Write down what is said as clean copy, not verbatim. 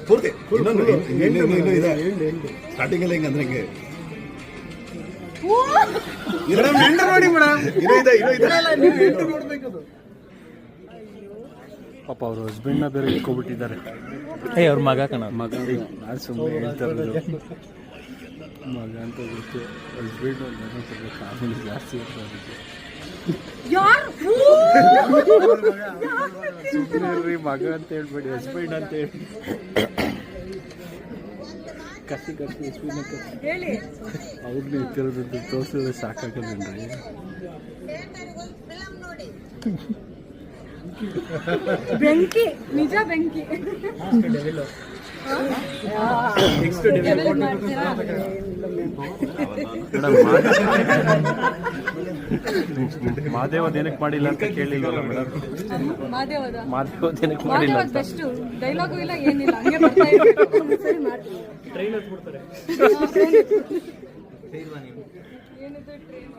ಪೂರ್ತಿ ಸ್ಟಾರ್ಟಿಂಗ್ ಎಲ್ಲ ಹಿಂಗಂದ್ರೆ ಹಿಂಗೆ ಪಾಪ ಅವ್ರ ಹಸ್ಬೆಂಡ್ನ ಬೇರೆ ಇಟ್ಕೊಬಿಟ್ಟಿದ್ದಾರೆ. ಅವ್ರ ಮಗ ಕಣ ಮಗ ನಾನು ಸುಮ್ಮನೆ ಹೇಳ್ತಾ ಇರೋದು. ಮಗ ಅಂತ ಗೊತ್ತು, ಹಸ್ಬೆಂಡ್ ಒಂದು ಸ್ವಲ್ಪ ಕಾಮಿಡಿ ಜಾಸ್ತಿ ಇರ್ತದೆ. ಸುಮ್ಮನೆ ಮಗ ಅಂತ ಹೇಳ್ಬೇಡಿ, ಹಸ್ಬೆಂಡ್ ಅಂತ ಹೇಳಿ. ಕಸಿ ಹಸ್ಬೆಂಡ್ ಅಂತ ಅವ್ರನ್ನ ಇತ್ತಿರೋದು ತೋರಿಸಿದ್ರೆ ಸಾಕಾಗಲ್ವೇನ್ರಿ? ಬೆಂಕಿ, ನಿಜ ಬೆಂಕಿ. ಮಾದೇವದ ಏನಕ್ಕೆ ಮಾಡಿಲ್ಲ ಅಂತ ಕೇಳಿಲ್ವಲ್ಲ ಮೇಡಮ್? ಮಾದೇವದ ಏನಕ್ಕೆ ಮಾಡಿಲ್ಲ ಅಂತ. ಬೆಸ್ಟ್ ಡೈಲಾಗು ಇಲ್ಲ ಏನಿಲ್ಲ, ಹಂಗೆ ಬರ್ತಾ ಇರ್ಬೇಕು. ಸರಿ ಮಾಡ್ತೀನಿ. ಟ್ರೈಲರ್ ಬಿಡ್ತಾರೆ. ಏನಿದೆ ಟ್ರೈನ್